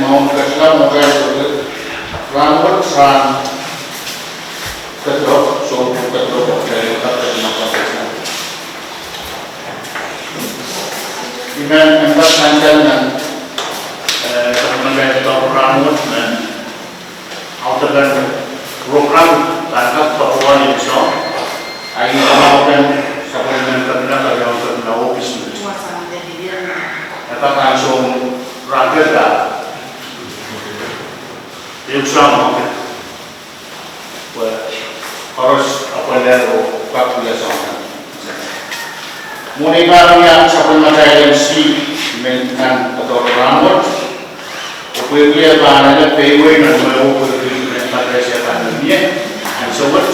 mau kerja mau kerja rambut serang kedok so kedok dari kata nama kerja ini empat sanjal dan kemudian kita rambut dan outdoor program tangkap perempuan yang so ayo melakukan supplemen kerja dari untuk office kita langsung rakyat dah yung sama harus apa lero kapula sama muni parang yang supplemen agency mentan atau rambut upaya bahannya payment dan mau upaya madrasah pandemia and so on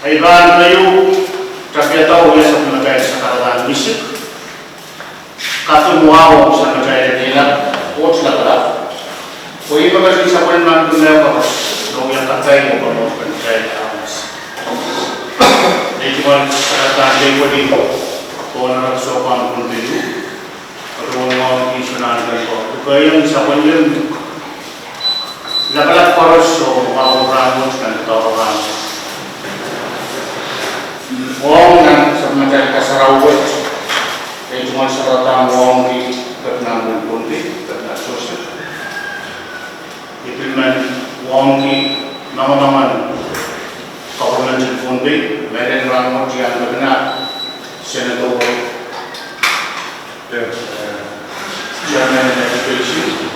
aiban layu tapi tahu ya supplemen sekarang misik katu muawo sama saya dia coach lah कोई भी अगर सपोर्ट मान दुनिया का लोग यहाँ तक जाएंगे और लोग बन जाएंगे आवाज़ लेकिन बार ताकि कोई कौन अगर सोपान कौन देलू और वो माँ की सुनान करें तो कई हम सपोर्ट लें लगभग परस सो माँ रामोच करता हो राम वॉन्ग ना सब मजा का सराउट एक मार सराता वॉन्ग की करना मुल्कुंडी करना सोचते Implement wongi nama-nama government funding, Medan Rangmot yang berkenaan Senator Chairman Education,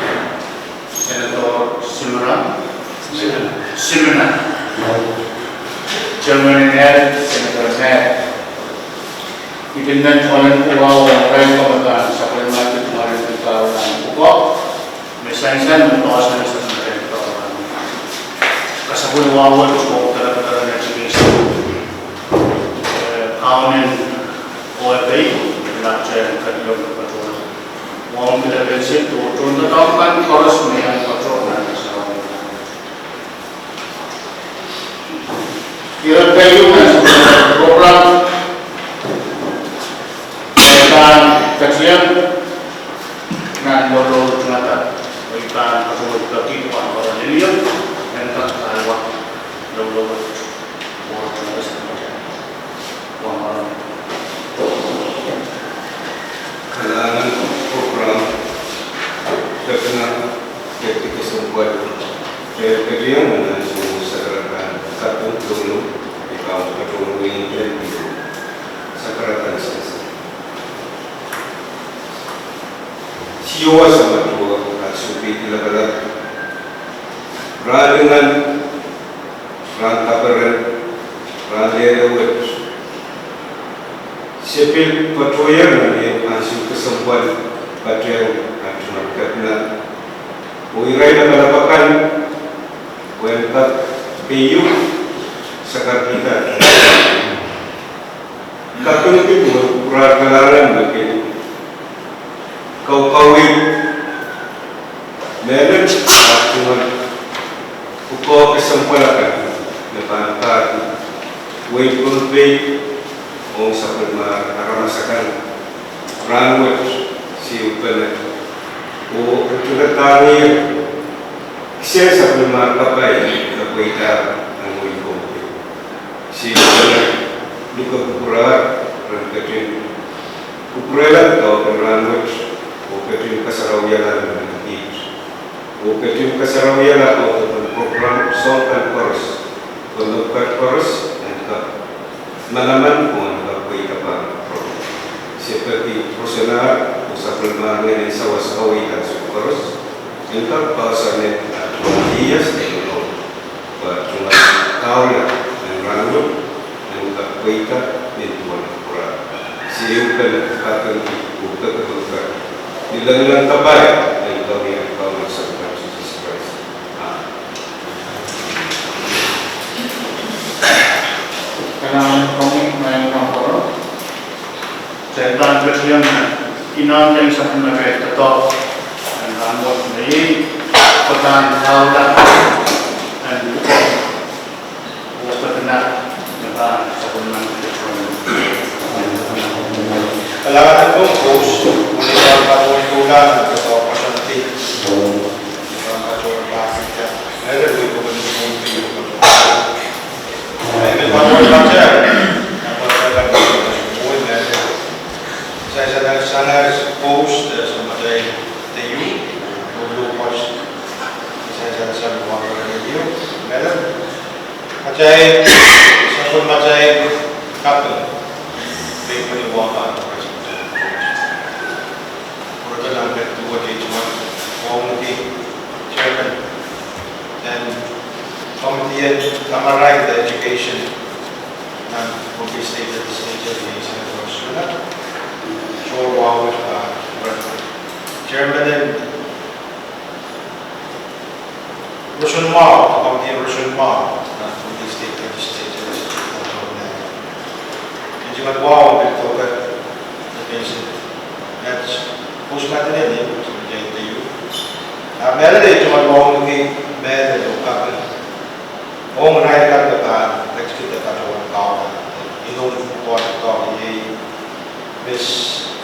Senator Simran, Chairman Head, Senator Head. Implement oleh Pulau Rai Komutan Supplementary kemarin kita ulang misalnya mentosan kasabun wawan ko kala education kaunen OFA lecture kadyo patrol wawan kita basic to kan chorus meyan patrol na sa kira kayo na program kan kajian na lolo tunata ikan patrol kaki pan orang dilihat entah apa lalu orang terus orang kalangan program terkenal ketika sempat kerjaan dengan semua sekarang satu dulu di kaum kedua ini dan itu sekarang selesai siapa sama dua asupi tidak dengan rantaperan randelewet sepil patoyer ni asu kesempatan patoyer atuna karena uirai na kalapakan wentat piyu sakartika kakun piyu ragalaran bagi kau kawin menen atuna uko kesempatan depan tadi wei pulpe ong sapelma aramasakan ranwet si upele o tugatani sia sapelma kapai kapaita ang wei pulpe si upele duka kukurar rankatin kukurela tau ranwet o katin kasarawiyalan o katin kasarawiyalan o program song and chorus untuk chorus dan malaman pun kita pak seperti personal usaha permanen sawas-sawi dan chorus untuk bahasanya dia sendiri cuma tahu ya dan rambut untuk kita itu kurang siukan akan buka kebuka dilakukan terbaik dan kami akan melaksanakan karena kami main nomor cerita kecil inam yang sebenarnya tetap dan rambut ini petan hal dan bukan benar dengan sebenarnya kailangan itong post, muli ang patuloy kulang at ito pasanti. School Majay Couple, Bay 21, Order number 281, Committee Chairman, and Committee Kamaray, the Education, and will be stated as Senator Rosuna, Joel Wawit, Chairman, and Rusun Mao, Committee Rusun Mao, from the State Legislature, Engineer Wow, Victoria, the patient. That's push natin yan eh, so dyan tayo. Meron din yung Wow, meron yung couple. Oo, marami ka na execute ka na tao. Inulit po ito ay Miss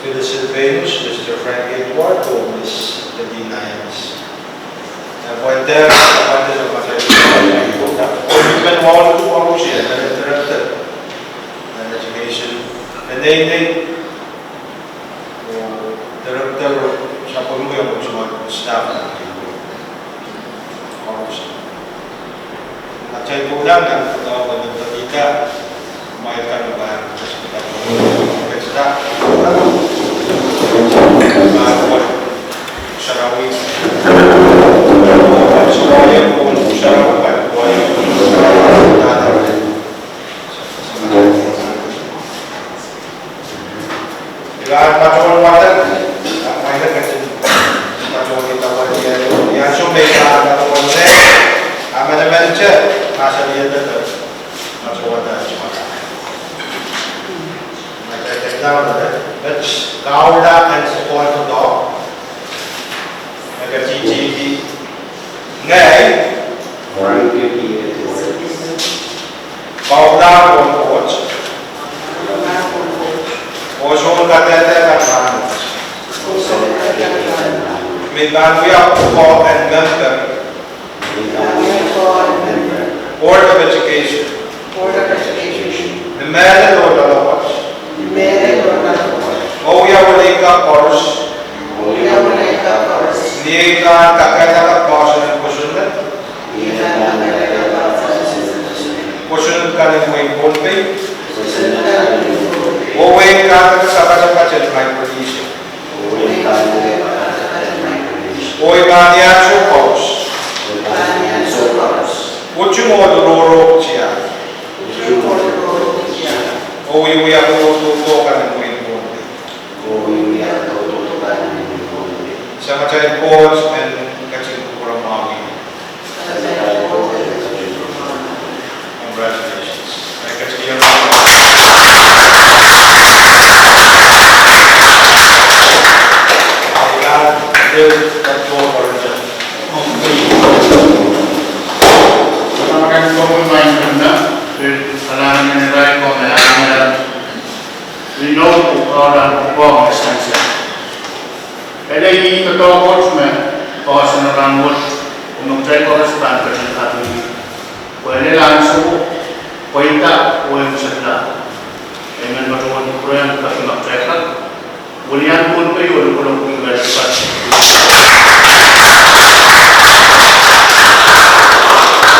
Phyllis Silvanus, Mr. Frank Eduardo, Miss Nadine Ayans. Appointed of Even all of Policy and Director and Education. And they Director sa pagmuyang ng staff ng Policy. At sa ito lang ang pagkakawa ng Tavita, may kanubahan sa pagkakawa ng staff. Sarawi. Semuanya pun usahakan buaya Bila pacuan water, mainkan kecil. Pacuan kita buat yang sumbeka atau konsep, aman manager, masa dia tetap pacuan water cuma. Macam kita but Kauda and support to dog. Maka cici ngay orang kiri Kauda pun coach. Osun kata kan Midban we are call and member Board of Education. The mayor of the laws. Oh, we are willing to course. Nika kakak course and question kali going Bombay. Oh, we can't kakak my position. Oh, we can't course. What you more the Roro Chia? Oh, we are going to talk and going Bombay. Sama cari coach and kacang kurang mawi. Congratulations. Mereka sekian. Apabila dia tertua kerja. Makan pemain benda, alam menerai komentar, lino orang buang esensi. Ada ini ketua coach kawasan rambut untuk saya korespan kerja ini. Boleh langsung pointa poin sedang. Dengan berdoa program kami nak cakap, bulian pun perlu orang juga cepat.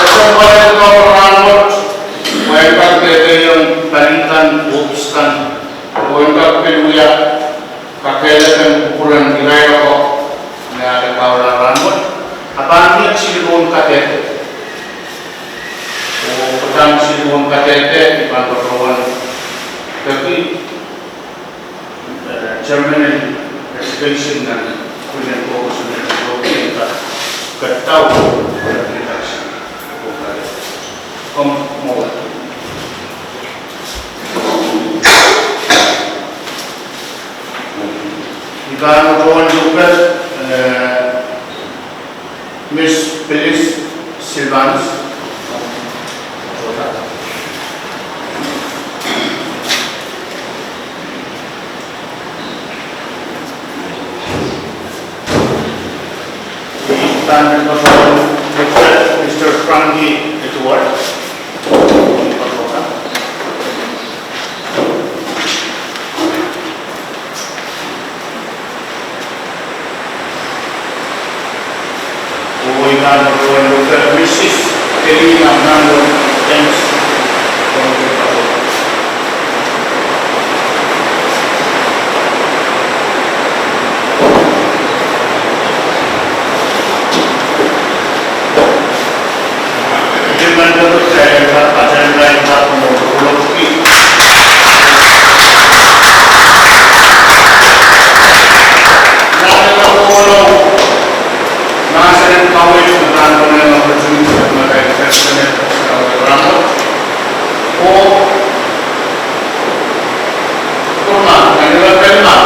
Semua ketua rambut, mereka kerja yang berikan buksan, mereka perlu ya. Kakek ukuran wilayah kok nggak ada kawalan rambut apa nih silbon kakek petang silbon kakek di kantor kawan tapi German education dan punya fokus untuk kita ketahui redaksi mau Kami kawan juga Miss Phyllis Silvanus. Dan Mr. Frankie Eduardo. Mrs. Kelly Nando James. Kurma, kanila pelma.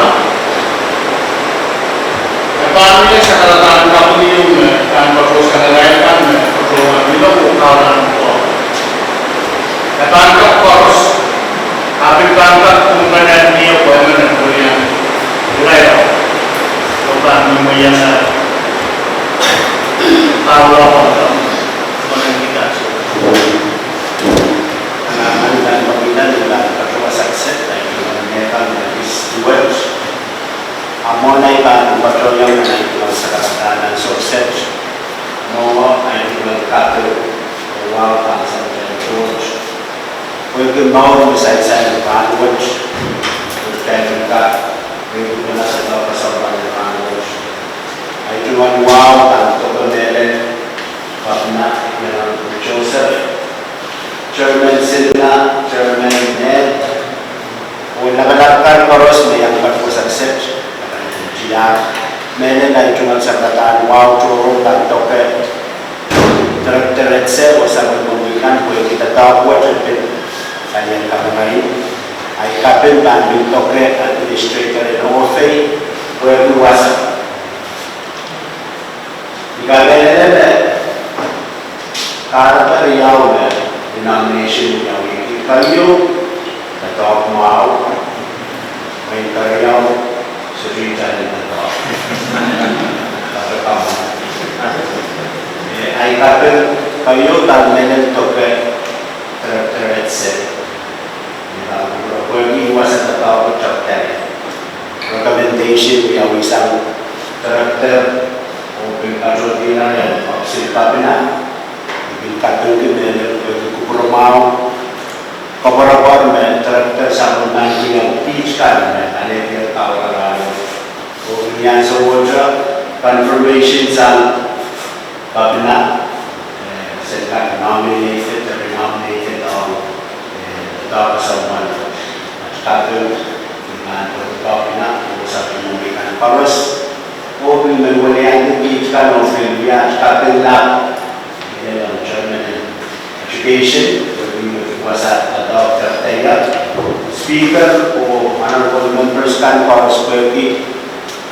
Paano sa karatan kapuliyong kan pagkos kanalayan pagkos bilo ukaran ko. Paano pagkos apil bangkat kung kanan niyo ko man kuliah. Layo. Bukan lumayan sa tawa ko kita. Ang dan pagkitan nila pagkawasakset ay meron na is amo na iba ang patrolyong na ito sa karatanan sources mo ay ito kato o wow pa sa George. Pwede mao mo sa isa ng language pwede ka pwede na sa ito kasabahan ng language ay ito ang wow ang tokonele na yung Joseph German sila, German Ned o nakalakar paros may ang pagkasakset siya menen na ito magsakatan wow turo lang toke teretse o sa pagmumulikan po kita tawag at kanyang kamangay ay kapin banding toke administrator in OFA o yung iwasan ikagaya karata riyaw na denomination niya kayo natawag mo ako may kariyaw sa rita rin natawag tatapama ay kapil kayo talmenen toke teretse pwede iwasan natawag chapter recommendation niya isang karakter o pagkakasodina yan pagsilpa na Bilkatun ke mana kupermau kabar men terakhir sama nanti yang teachkan men ane dia tahu orang kemudian semuanya confirmation sang babna sedang nominated atau kesamaan kata dengan babna usah memberikan paras mobil menguliakan teachkan mobil dia kata lah German education, kuasa atau tertaya speaker o honorable members kan paus pergi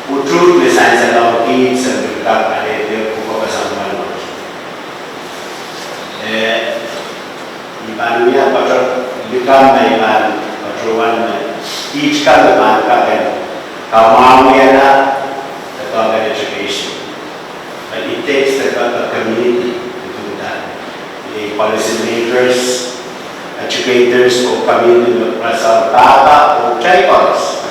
utru desain lagi sebab ada dia buka bersama ibanunya pada dikam dengan patruan each kan lemak kamau yana atau education but it takes the community policy makers, educators, o kami nasa bata o chayos.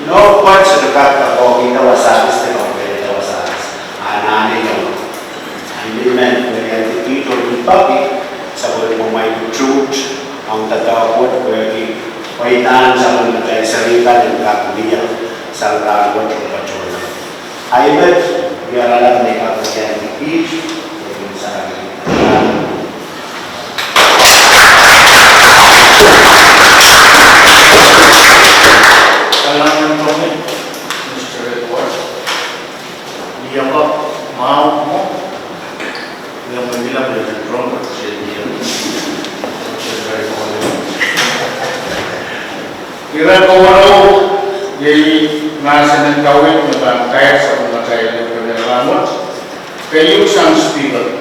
No part sa dekat ako kita wasakis na ako kita wasakis. Anani yung hindi man pwede dito yung topic sa wala mo may truth ang tatawag pwede pwedaan sa mga tayo sarita ng kakuliya sa lagod o patrona. Ayun, biar alam na ikakuliya ng each sa akin. Mr. Report, dia kok mau yang bilang dia drone jadi kira kau jadi nasi dan kawin tentang kaya sama kaya yang berlalu kayu sang speaker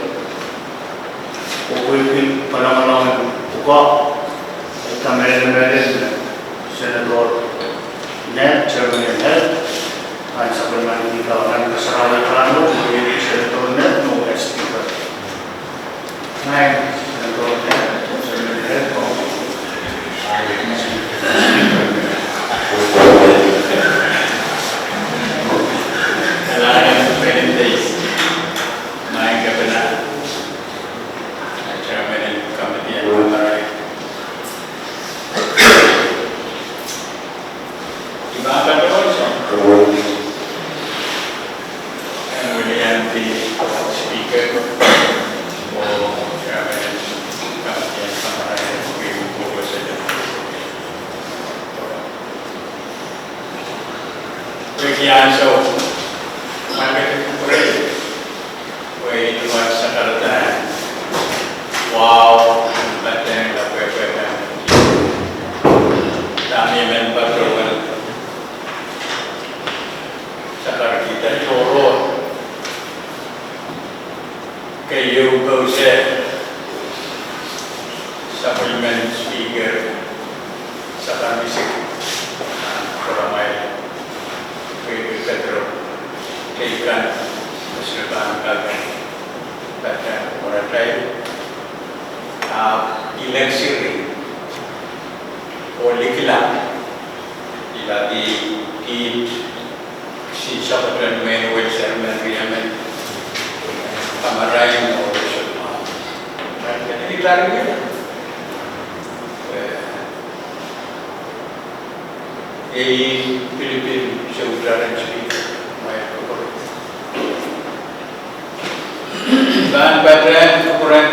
ukul pada ukok kamera senador net German net kan sebelum kita akan keserawat lalu menjadi senador net no speaker naik senador net German net speaker or oleh kilang ilagi di si Sabatan Manuel Sermon Riamen Kamarayan o Resulma dan ini klaro yun Philippine Saudara Speaker may kapag bahan bateran ukuran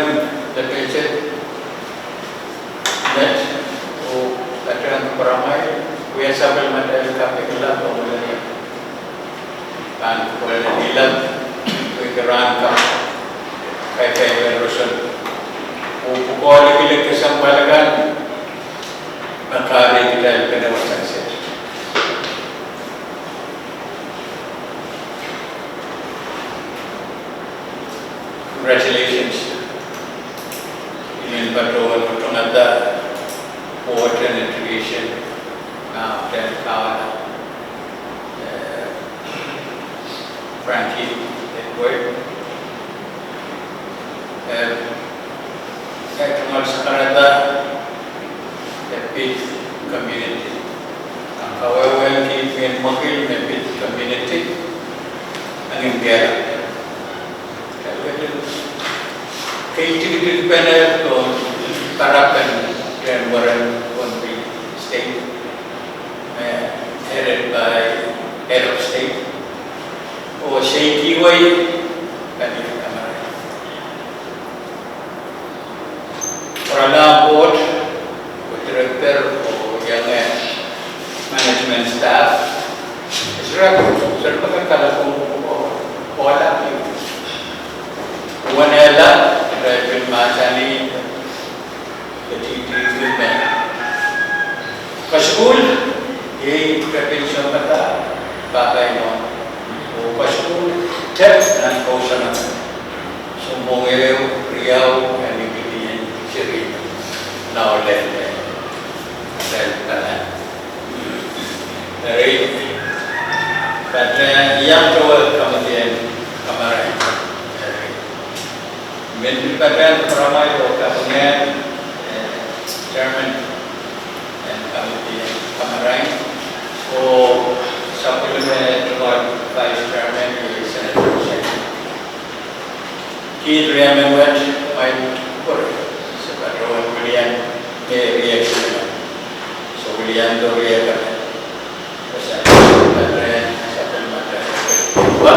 terkecil net o bateran peramai kuya sabel madal kape gelap o mulanya bahan ukuran hilang kuya geran kap kaya Rasul o pukul bilang kesambalagan makari kita kena wasak. Congratulations. Ingin patrol ada water and irrigation dan kawan Frankie Edward. Saya kenal sekarang Nepit community. Kawan-kawan di Myanmar Nepit community angin biara. Creativity panel on Parapan and Warren Country State, headed by head of state, or Sheikh Iway, Kanil Kamara. Prana board, with director or young management staff, serba kalau pola wanela Raven Machani, the TT women. Kashkul, ye preparation pata, bagay mo. O Kashkul, tep ng kausana. Sumbongero, Riau, and Ibigyan, Siri, now let talan. Dari, but yang tawag kamatian Kamaray. Menteri Perdagangan Peramai Kabinet Chairman dan Komite Kamarai or Supplementary Vice Chairman di Senator Section. Kid Riamen main pur sebagai William reaction. So William do reaction. Pasal Perdagangan Supplementary. Dua,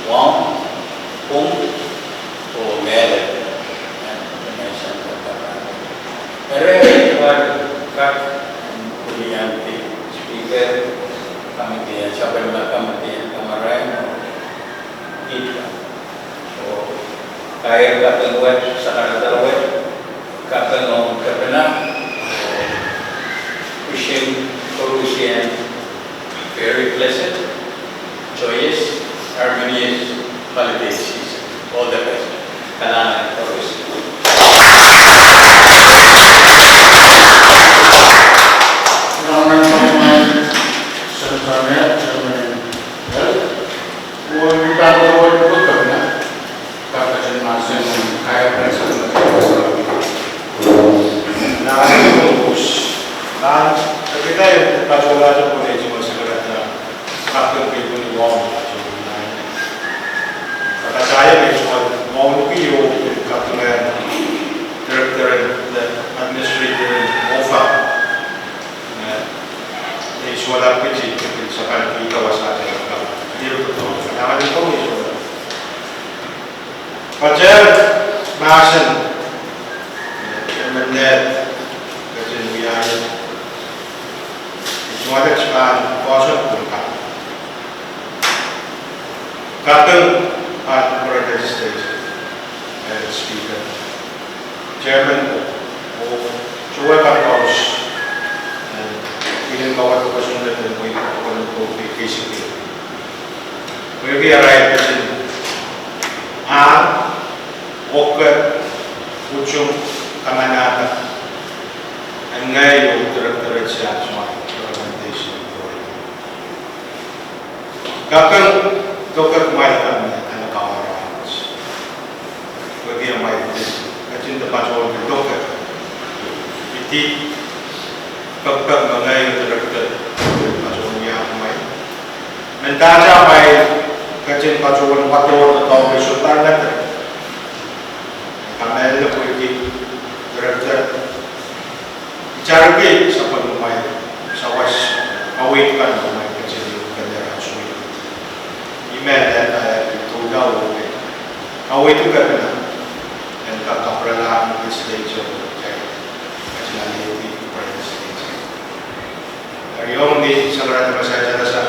Wong, o Mele and the nation of Parliament. Kak Kulianti Speaker Committee Sabana Committee Kamarai itu. So kaya kapelwat sekarang terwat kapelong kapena wishing Perusian very pleasant, joyous, harmonious holiday season. All the best. Kalangan terus. Namun sebenarnya kita perlu bekerja kata masing kayak presiden. Nah, fokus. Dan kita yang pacola tu boleh cuma sekedar kapal pun uang. Kata saya cuma mau video kapal director dan administrator OFA. Ini suara kecil sekarang di kawasan kita. Dia betul. Nama dia pun itu. Pacar Masen, Mendet, Kajian Wilayah. Semua ada cepat kuasa bukan. Kapal Parliament State as Speaker, Chairman of Joy House, and William Kawat Pasundan dan KCP. We arrived in Walker, Uchum, Kamanata, and Ngayo Directorate Siatsma Organization. Kapal Dr. Kumailatan and Kawarans. Bagi yang baik, kacin tempat orang berdoa, itu pagpag mga yung director pasok niya may mentaja may kacin pasok pator atau sultan natin kami na pwede director bicara ke sa pagmamay sa was await kan may kacin yung kanya suwi email na ito daw await ko ka na and kakapralaan ng stage of yung di sa karata masaya sa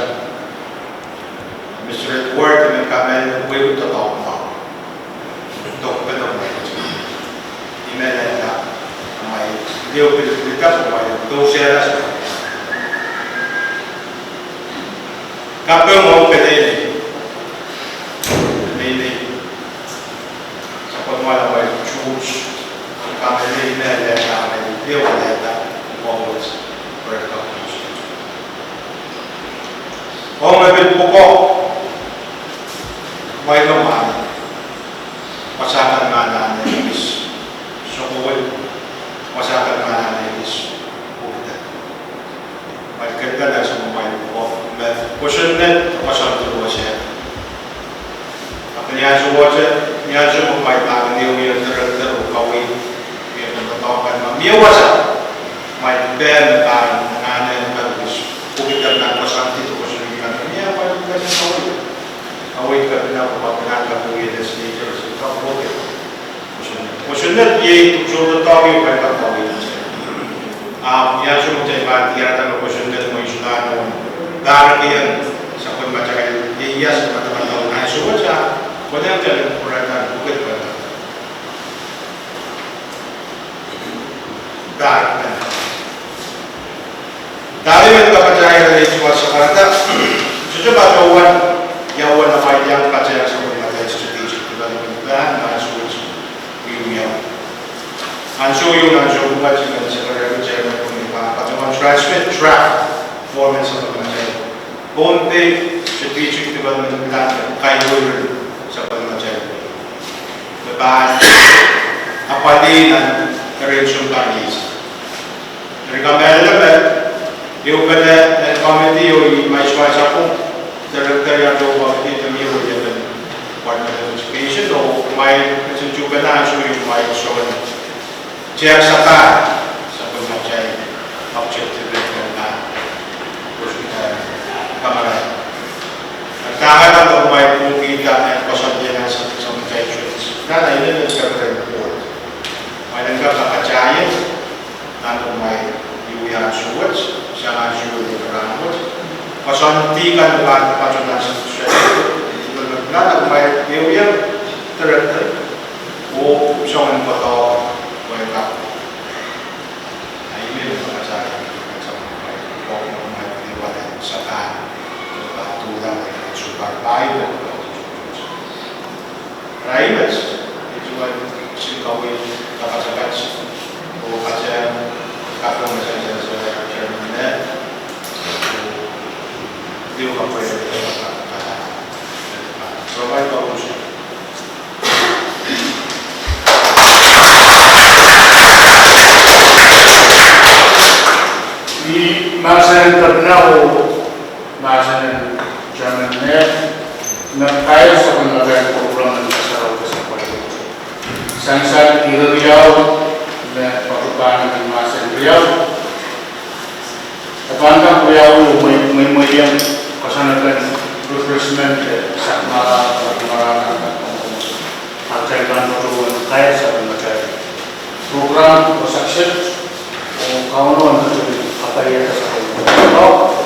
Mr. Edward and Kamel will to talk now. Talk pa daw may email na may hindi ko pinagpita po may dosya sa kapag mo pwede sa pagmala may choose Kamel na email na may hindi ko pinagpita always for a couple. O mabit po ko, may naman, masakan nga na is sukul, masakan nga na is puta. May ganda na sa mga po. Kusun net, masakan tuwa siya. At niya suwa siya, niya siya kung may tayo niyo yung taral-taral, kawin, yung natawakan na miyawasan. May ben na nanay na is pukitan na masakan dito. Await ka na pagpapanahan ko yung legislators. Ito ang bote. Kusunod, yung susunod tao yung pagpapawin siya. Yan sumunod sa iba, tiyatan ko kusunod mo yung sunano. Dahil yan sa pagmatsakay, iya sa pagpapanaw na sumunod siya. Kung yan dyan, kuratan, bukit pa na. Dahil may kapatsakay na rin sa karata, susunod jawaban yawan apa yang percaya sama dengan strategic development plan masuk yang ansur buat dengan sekarang jalan pemerintah macam transmit draft format sama macam bonte strategic development plan kayu sama macam lepas apa din arrange panis mereka melakukan yung pada committee yung may swasta po director yang doa kita ni boleh dan buat education atau mai juga na so yung mai so cek sata sampai macam objective na terus kita kamera tangan atau mai pun kita yang konsentrasi sama insurance nah ini juga report mai dengan percaya nanti mai yang suwat sama juga diperanut pasantikan dengan pacunan sosial benar-benar mai yang director o someone foto mereka ini pengacara macam mai buat sekarang batu dan super baik private itu singkawi kapasitas o baca kapal misalnya saya cerita dia apa yang kita katakan provide solution di masa yang terdahulu masa yang zamannya nakaya sebenarnya program yang besar kesempatan sangat Riau dan perubahan di masa Riau apakah Riau yang kesanakan refreshment sama perkembangan akan perluan kaya sebenarnya program sukses kawan-kawan apa yang saya